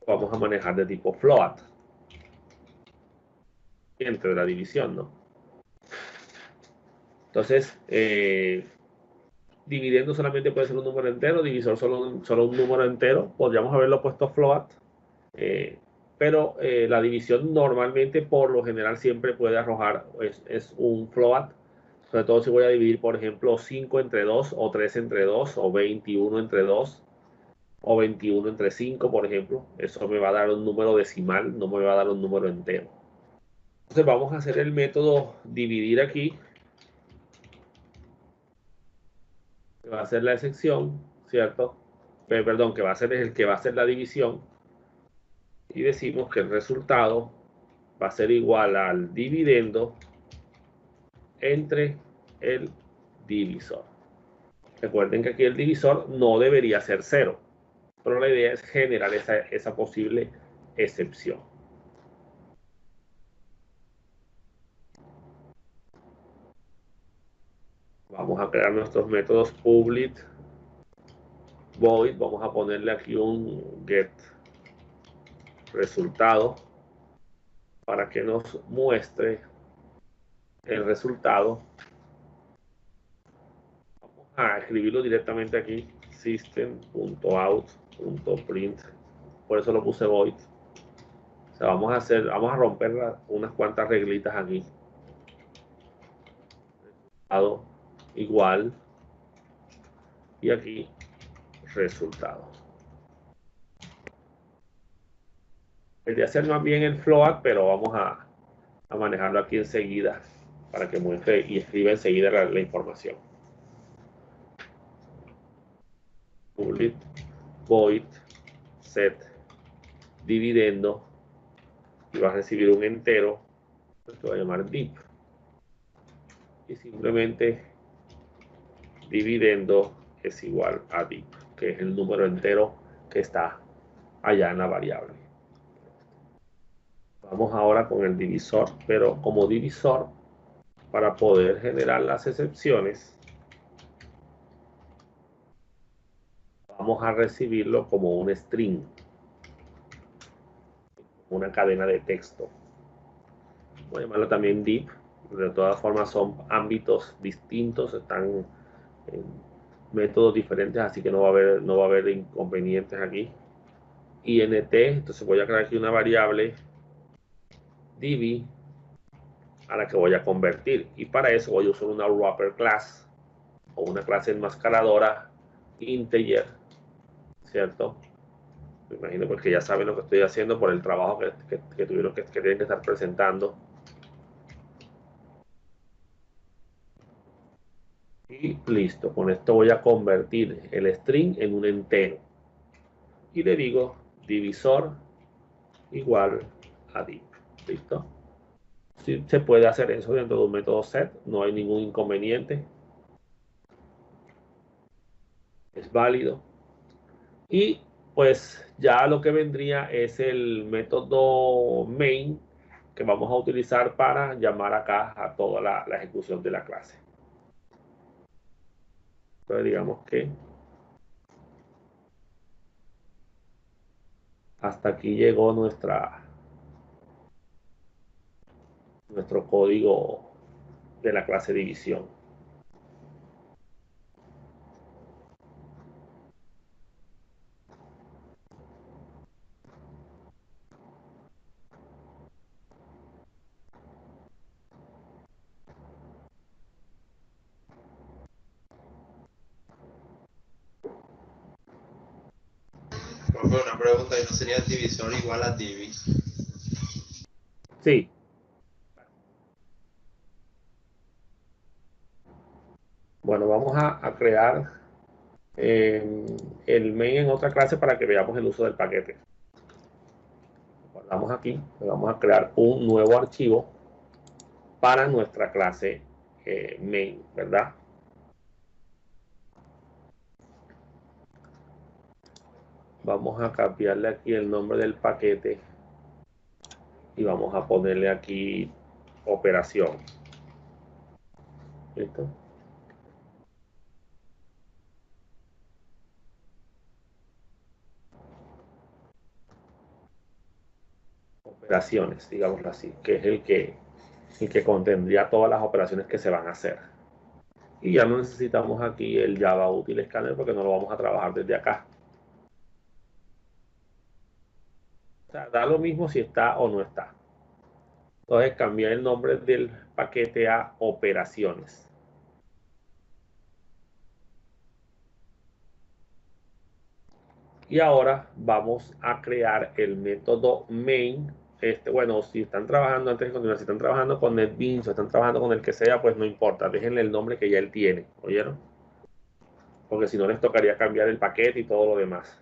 vamos a manejar de tipo float entre la división, ¿no? Entonces, dividendo solamente puede ser un número entero, divisor solo un número entero. Podríamos haberlo puesto float, pero la división normalmente, por lo general, siempre puede arrojar, es un float. Sobre todo si voy a dividir, por ejemplo, 5 entre 2, o 3 entre 2, o 21 entre 2, o 21 entre 5, por ejemplo. Eso me va a dar un número decimal, no me va a dar un número entero. Entonces vamos a hacer el método dividir aquí, que va a ser la excepción, ¿cierto? Perdón, que va a ser el que va a ser la división. Y decimos que el resultado va a ser igual al dividendo entre el divisor. Recuerden que aquí el divisor no debería ser 0, pero la idea es generar esa posible excepción. Vamos a crear nuestros métodos public void. Vamos a ponerle aquí un get resultado para que nos muestre el resultado. Vamos a escribirlo directamente aquí, system.out.print. Por eso lo puse void. O sea, vamos a romper unas cuantas reglitas aquí. Resultado igual. Y aquí resultado. Quería hacer más bien el float, pero vamos a manejarlo aquí enseguida para que muestre y escriba enseguida la información. Public void set dividendo y va a recibir un entero que va a llamar div y simplemente dividendo es igual a div, que es el número entero que está allá en la variable. Vamos ahora con el divisor, pero como divisor, para poder generar las excepciones, vamos a recibirlo como un string, una cadena de texto. Voy a llamarlo también div. De todas formas son ámbitos distintos, están en métodos diferentes, así que no va a haber inconvenientes aquí. int, entonces voy a crear aquí una variable div a la que voy a convertir, y para eso voy a usar una wrapper class o una clase enmascaradora integer, ¿cierto? Me imagino porque ya saben lo que estoy haciendo por el trabajo que tuvieron que tienen que estar presentando. Y listo, con esto voy a convertir el string en un entero. Y le digo divisor igual a div. ¿Listo? Sí, se puede hacer eso dentro de un método set, no hay ningún inconveniente. Es válido. Y pues ya lo que vendría es el método main que vamos a utilizar para llamar acá a toda la ejecución de la clase. Entonces digamos que hasta aquí llegó nuestro código de la clase división. Una pregunta, ¿y no sería divisor igual a divi? Sí. Bueno, vamos a crear el main en otra clase para que veamos el uso del paquete. Guardamos aquí, vamos a crear un nuevo archivo para nuestra clase main, ¿verdad? Vamos a cambiarle aquí el nombre del paquete y vamos a ponerle aquí operación. ¿Listo? Operaciones, digámoslo así, que es el que contendría todas las operaciones que se van a hacer. Y ya no necesitamos aquí el Java Util Scanner porque no lo vamos a trabajar desde acá. O sea, da lo mismo si está o no está. Entonces cambiar el nombre del paquete a operaciones. Y ahora vamos a crear el método main. Bueno, si están trabajando, antes de continuar, si están trabajando con NetBeans o están trabajando con el que sea, pues no importa, déjenle el nombre que ya él tiene, ¿oyeron? Porque si no les tocaría cambiar el paquete y todo lo demás.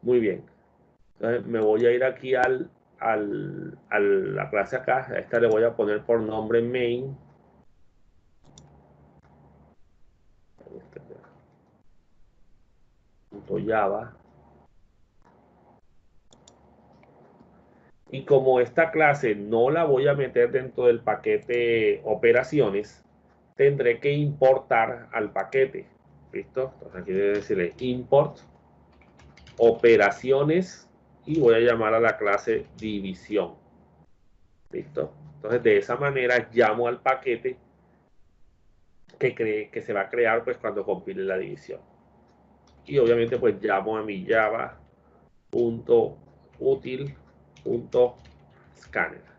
Muy bien. Entonces me voy a ir aquí a la clase acá. A esta le voy a poner por nombre main. Java. Y como esta clase no la voy a meter dentro del paquete operaciones, tendré que importar al paquete. ¿Listo? Entonces aquí debe decirle import operaciones y voy a llamar a la clase división. ¿Listo? Entonces de esa manera llamo al paquete que se va a crear pues cuando compile la división. Y obviamente pues llamo a mi java.util.scanner.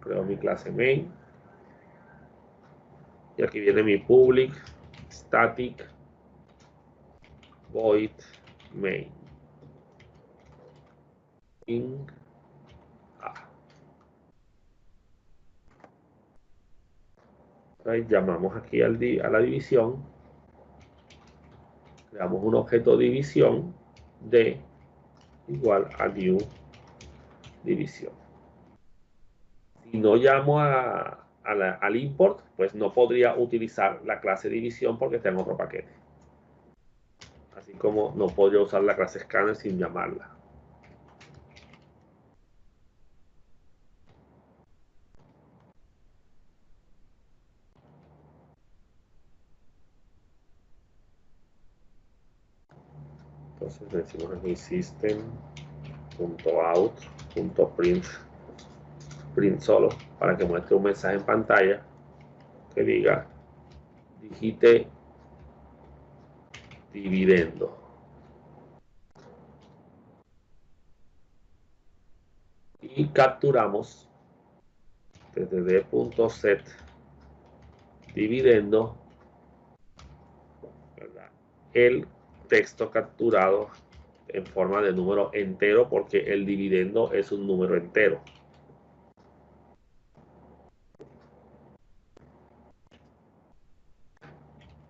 Creo mi clase main. Y aquí viene mi public static void main. In A. Entonces llamamos aquí a la división. Creamos un objeto división de igual a new división. Si no llamo a al import, pues no podría utilizar la clase división porque está en otro paquete. Así como no podría usar la clase scanner sin llamarla. Entonces decimos aquí system.out.print print solo para que muestre un mensaje en pantalla que diga digite dividendo. Y capturamos desde d.set dividendo, ¿verdad?, el texto capturado en forma de número entero porque el dividendo es un número entero.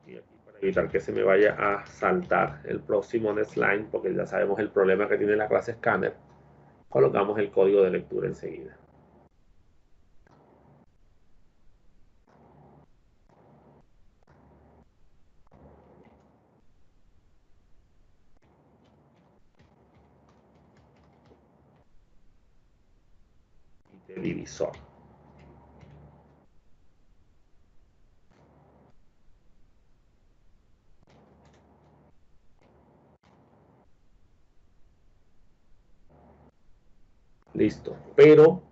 Y aquí, para evitar que se me vaya a saltar el próximo next-line, porque ya sabemos el problema que tiene la clase scanner, colocamos el código de lectura enseguida. Y de divisor. Listo. Pero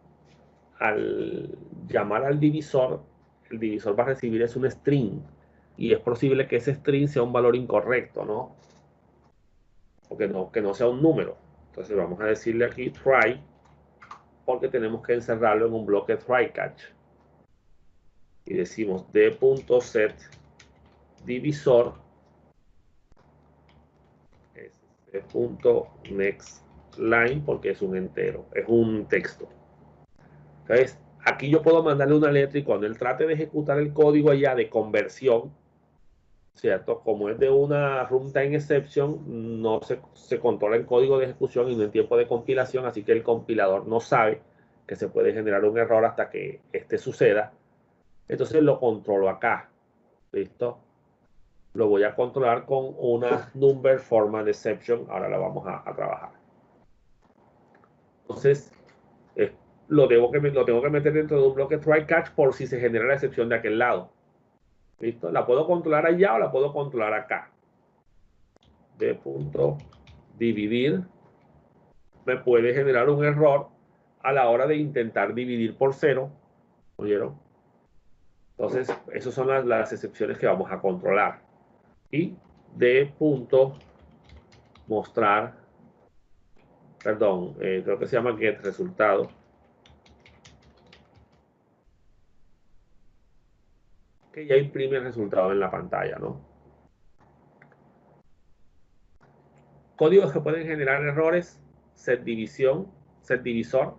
al llamar al divisor, el divisor va a recibir es un string. Y es posible que ese string sea un valor incorrecto, ¿no? O que no sea un número. Entonces vamos a decirle aquí try, porque tenemos que encerrarlo en un bloque try catch. Y decimos d.set divisor next line, porque es un entero, es un texto. Entonces, aquí yo puedo mandarle una letra y cuando él trate de ejecutar el código allá de conversión, ¿cierto? Como es de una runtime exception, no se controla el código de ejecución y no en tiempo de compilación, así que el compilador no sabe que se puede generar un error hasta que este suceda. Entonces lo controlo acá. ¿Listo? Lo voy a controlar con una number format exception. Ahora la vamos a trabajar. Entonces, lo tengo que meter dentro de un bloque try catch por si se genera la excepción de aquel lado. ¿Listo? La puedo controlar allá o la puedo controlar acá. De punto dividir me puede generar un error a la hora de intentar dividir por 0. ¿Oyeron? Entonces, esas son las excepciones que vamos a controlar. Y de punto mostrar, perdón, creo que se llama get resultado, que ya imprime el resultado en la pantalla, ¿no? Códigos que pueden generar errores: set división, set divisor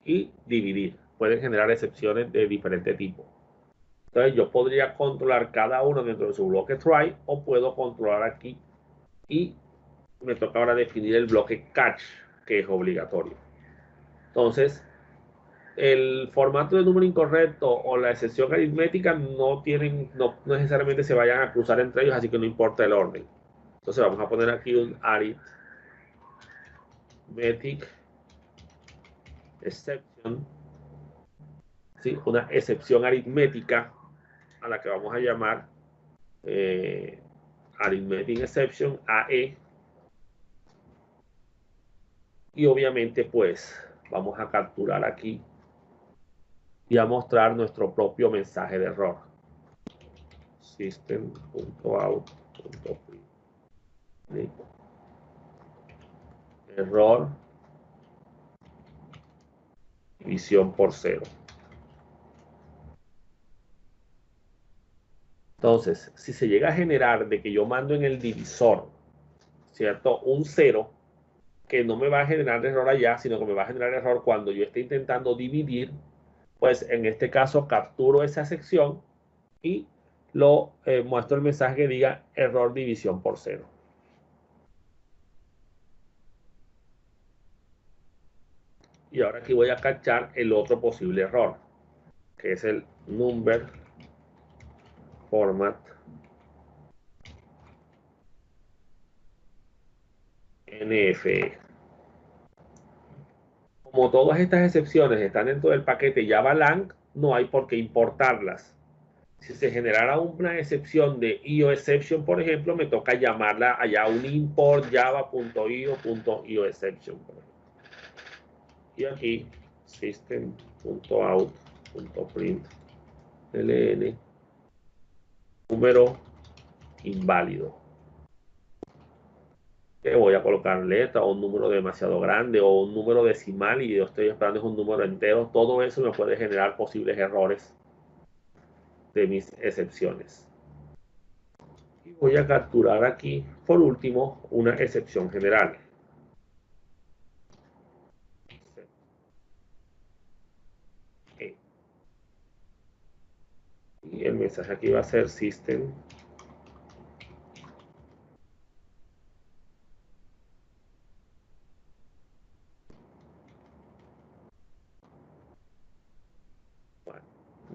y dividir. Pueden generar excepciones de diferente tipo. Entonces yo podría controlar cada uno dentro de su bloque try o puedo controlar aquí y me toca ahora definir el bloque catch, que es obligatorio. Entonces, el formato de número incorrecto o la excepción aritmética no necesariamente se vayan a cruzar entre ellos, así que no importa el orden. Entonces vamos a poner aquí un arithmetic exception, ¿sí? Una excepción aritmética a la que vamos a llamar arithmetic exception AE. Y obviamente pues vamos a capturar aquí y a mostrar nuestro propio mensaje de error. System.out.print error división por 0. Entonces, si se llega a generar de que yo mando en el divisor, ¿cierto?, un 0, que no me va a generar error allá, sino que me va a generar error cuando yo esté intentando dividir, pues en este caso capturo esa sección y lo muestro el mensaje que diga error división por 0. Y ahora aquí voy a cachar el otro posible error. que es el number format NFE. Como todas estas excepciones están dentro del paquete Java-Lang, no hay por qué importarlas. Si se generara una excepción de IOException, por ejemplo, me toca llamarla allá un import java.io.ioexception. Y aquí system.out.println número inválido. Que voy a colocar letra o un número demasiado grande o un número decimal y yo estoy esperando es un número entero. Todo eso me puede generar posibles errores de mis excepciones. Y voy a capturar aquí, por último, una excepción general. Y el mensaje aquí va a ser system. Bueno,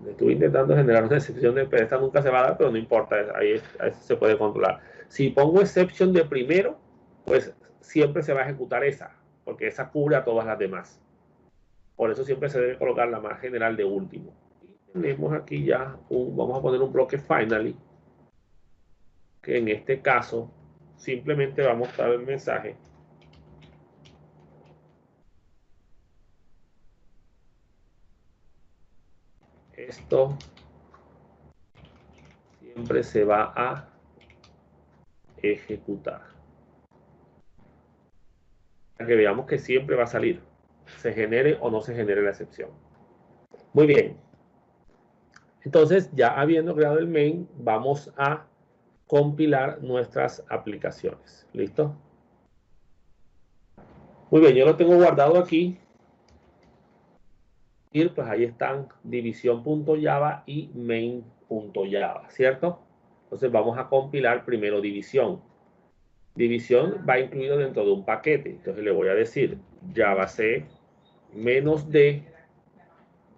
estuve intentando generar una excepción de esta nunca se va a dar, pero no importa, ahí se puede controlar. Si pongo exception de primero, pues siempre se va a ejecutar esa, porque esa cubre a todas las demás. Por eso siempre se debe colocar la más general de último. Y tenemos aquí ya vamos a poner un bloque finally, que en este caso simplemente va a mostrar el mensaje. Esto siempre se va a ejecutar. Para que veamos que siempre va a salir, se genere o no se genere la excepción. Muy bien. Entonces, ya habiendo creado el main, vamos a compilar nuestras aplicaciones. ¿Listo? Muy bien, yo lo tengo guardado aquí. Y pues ahí están división.java y main.java, ¿cierto? Entonces vamos a compilar primero división. División va incluido dentro de un paquete. Entonces le voy a decir javac -d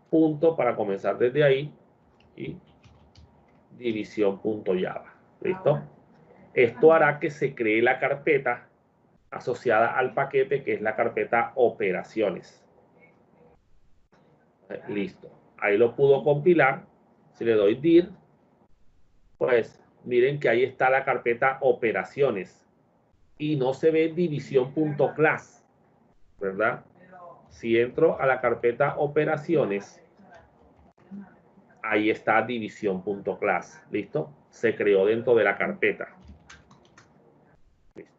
punto para comenzar desde ahí y división.java. ¿Listo? Esto hará que se cree la carpeta asociada al paquete que es la carpeta operaciones. Listo. Ahí lo pudo compilar. Si le doy dir, pues miren que ahí está la carpeta operaciones y no se ve división.class, ¿verdad? Si entro a la carpeta operaciones, ahí está división.class, ¿listo? Se creó dentro de la carpeta. ¿Listo?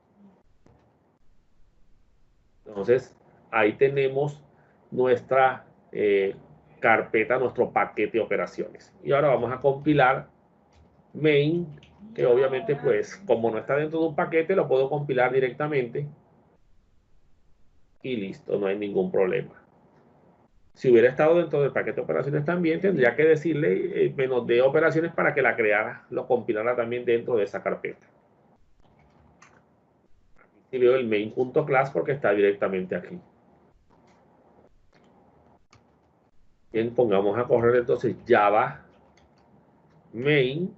Entonces, ahí tenemos nuestra carpeta, nuestro paquete de operaciones. Y ahora vamos a compilar main, que obviamente pues como no está dentro de un paquete lo puedo compilar directamente y listo, no hay ningún problema. Si hubiera estado dentro del paquete de operaciones también tendría que decirle menos de operaciones para que la creara, lo compilara también dentro de esa carpeta. Aquí veo el main.class porque está directamente aquí. Bien, pongamos a correr entonces Java main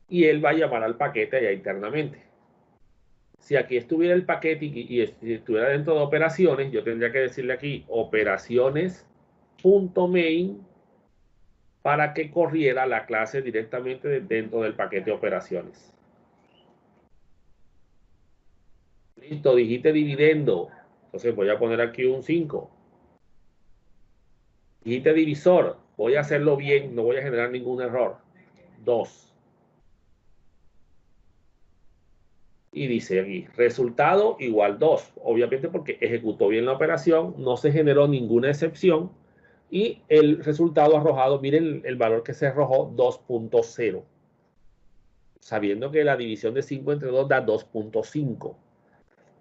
y él va a llamar al paquete allá internamente. Si aquí estuviera el paquete y estuviera dentro de operaciones, yo tendría que decirle aquí operaciones.main para que corriera la clase directamente dentro del paquete de operaciones. Listo, dijiste dividendo. Entonces voy a poner aquí un 5. Dijiste divisor. Voy a hacerlo bien, no voy a generar ningún error. 2. Y dice aquí, resultado igual 2. Obviamente porque ejecutó bien la operación, no se generó ninguna excepción y el resultado arrojado, miren el valor que se arrojó, 2.0. Sabiendo que la división de 5 entre 2 da 2.5.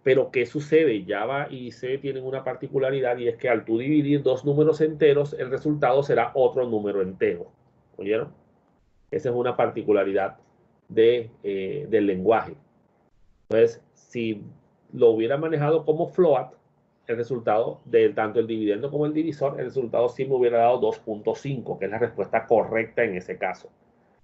Pero ¿qué sucede? Java y C tienen una particularidad y es que al tú dividir dos números enteros, el resultado será otro número entero. ¿Oyeron? Esa es una particularidad del lenguaje. Entonces, si lo hubiera manejado como float, el resultado de tanto el dividendo como el divisor, el resultado sí me hubiera dado 2.5, que es la respuesta correcta en ese caso.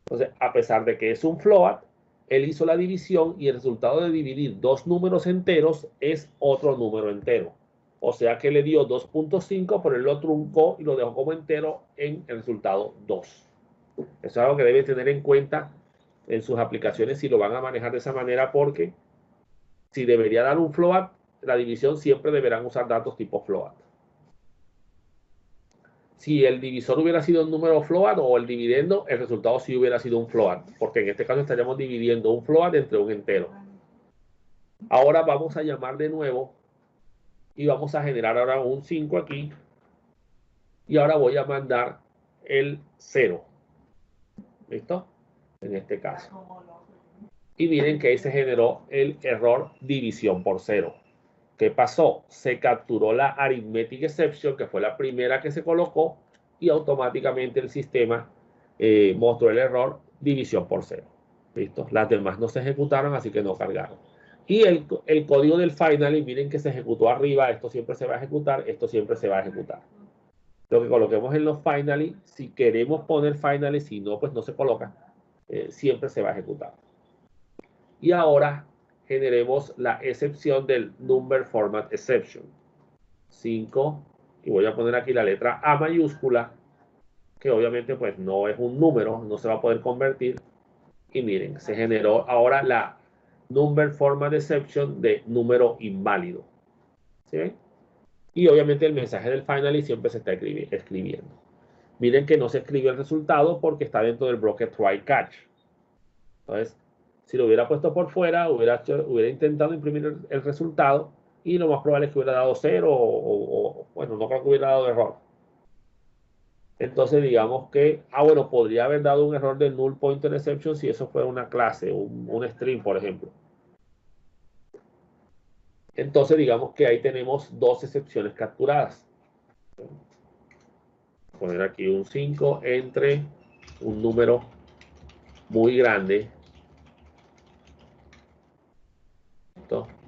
Entonces, a pesar de que es un float, él hizo la división y el resultado de dividir dos números enteros es otro número entero. O sea que le dio 2.5, pero él lo truncó y lo dejó como entero en el resultado 2. Eso es algo que debe tener en cuenta en sus aplicaciones si lo van a manejar de esa manera, porque si debería dar un float, la división siempre deberán usar datos tipo float. Si el divisor hubiera sido un número float o el dividendo, el resultado sí hubiera sido un float, porque en este caso estaríamos dividiendo un float entre un entero. Ahora vamos a llamar de nuevo y vamos a generar ahora un 5 aquí. Y ahora voy a mandar el 0. ¿Listo? En este caso. Y miren que ahí se generó el error división por 0. ¿Qué pasó? Se capturó la arithmetic exception, que fue la primera que se colocó, y automáticamente el sistema mostró el error división por 0. ¿Listo? Las demás no se ejecutaron, así que no cargaron. Y el código del finally, miren que se ejecutó arriba. Esto siempre se va a ejecutar, esto siempre se va a ejecutar. Lo que coloquemos en los finally, si queremos poner finally, si no, pues no se coloca, siempre se va a ejecutar. Y ahora generemos la excepción del number format exception. 5, y voy a poner aquí la letra A mayúscula, que obviamente pues no es un número, no se va a poder convertir. Y miren, se generó ahora la number format exception de número inválido. ¿Sí ven? Y obviamente el mensaje del finally siempre se está escribiendo. Miren que no se escribió el resultado porque está dentro del bloque try catch. Entonces, si lo hubiera puesto por fuera, hubiera intentado imprimir el resultado y lo más probable es que hubiera dado 0 o bueno, no creo que hubiera dado error. Entonces, digamos que, bueno, podría haber dado un error del null pointer exception si eso fuera una clase, un string, por ejemplo. Entonces, digamos que ahí tenemos dos excepciones capturadas. Poner aquí un 5 entre un número muy grande.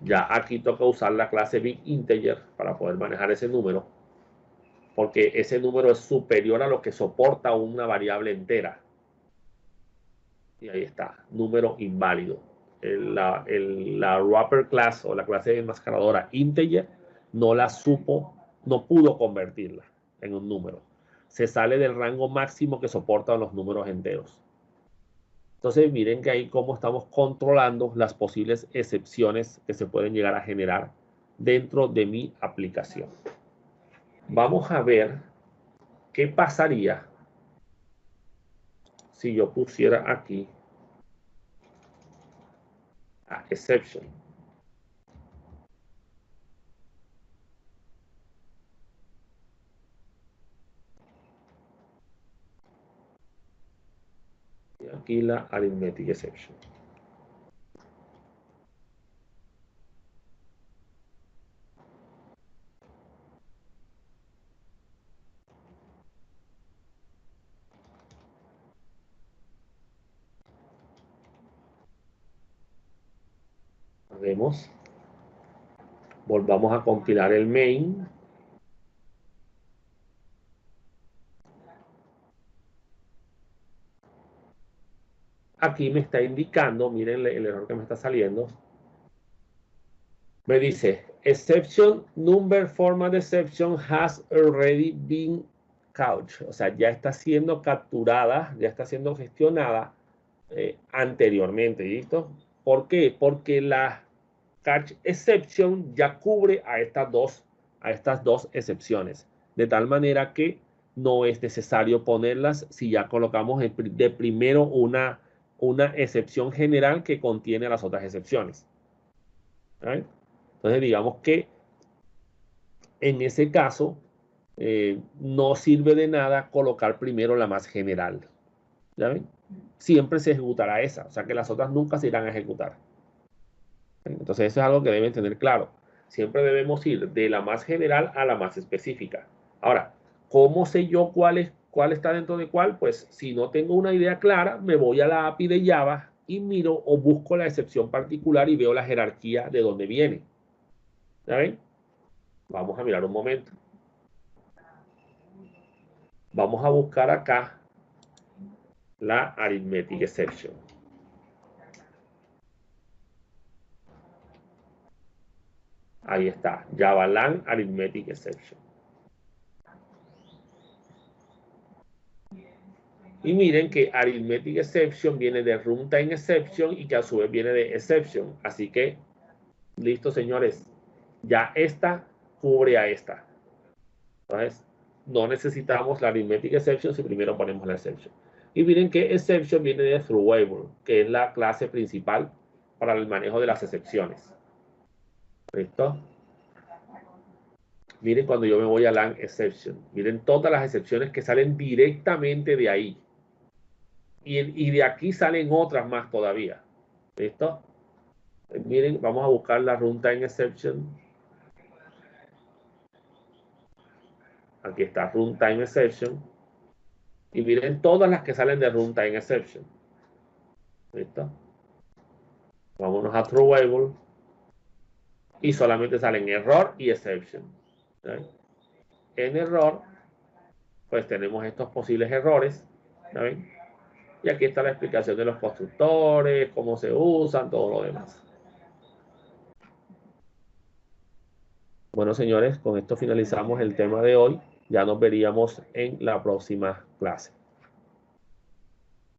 Ya aquí toca usar la clase BigInteger para poder manejar ese número, porque ese número es superior a lo que soporta una variable entera. Y ahí está, número inválido. La wrapper class o la clase enmascaradora integer no pudo convertirla en un número. Se sale del rango máximo que soportan los números enteros. Entonces miren que ahí cómo estamos controlando las posibles excepciones que se pueden llegar a generar dentro de mi aplicación. Vamos a ver qué pasaría si yo pusiera aquí a exception. Y aquí la arithmetic exception. Vemos. Volvamos a compilar el main. Aquí me está indicando, miren el error que me está saliendo. Me dice, exception number format exception has already been caught. O sea, ya está siendo capturada, ya está siendo gestionada anteriormente. ¿Listo? ¿Por qué? Porque la catch exception ya cubre a estas dos excepciones. De tal manera que no es necesario ponerlas si ya colocamos de primero una excepción general que contiene las otras excepciones. ¿Right? Entonces, digamos que en ese caso no sirve de nada colocar primero la más general. ¿Ya ven? Siempre se ejecutará esa, o sea que las otras nunca se irán a ejecutar. Entonces, eso es algo que deben tener claro. Siempre debemos ir de la más general a la más específica. Ahora, ¿cómo sé yo cuál está dentro de cuál? Pues si no tengo una idea clara, me voy a la API de Java y miro o busco la excepción particular y veo la jerarquía de dónde viene. ¿Ya ven? Vamos a mirar un momento. Vamos a buscar acá la arithmetic exception. Ahí está, Javalan arithmetic exception. Y miren que arithmetic exception viene de runtime exception y que a su vez viene de exception. Así que, listo, señores. Ya esta cubre a esta. Entonces, no necesitamos la arithmetic exception si primero ponemos la exception. Y miren que exception viene de throwable, que es la clase principal para el manejo de las excepciones. ¿Listo? Miren cuando yo me voy a LAN exception. Miren todas las excepciones que salen directamente de ahí. Y de aquí salen otras más todavía. ¿Listo? Miren, vamos a buscar la runtime exception. Aquí está runtime exception. Y miren todas las que salen de runtime exception. ¿Listo? Vámonos a throwable. Y solamente salen error y exception. ¿Sí? En error, pues tenemos estos posibles errores. ¿Sí? Y aquí está la explicación de los constructores, cómo se usan, todo lo demás. Bueno, señores, con esto finalizamos el tema de hoy. Ya nos veríamos en la próxima clase.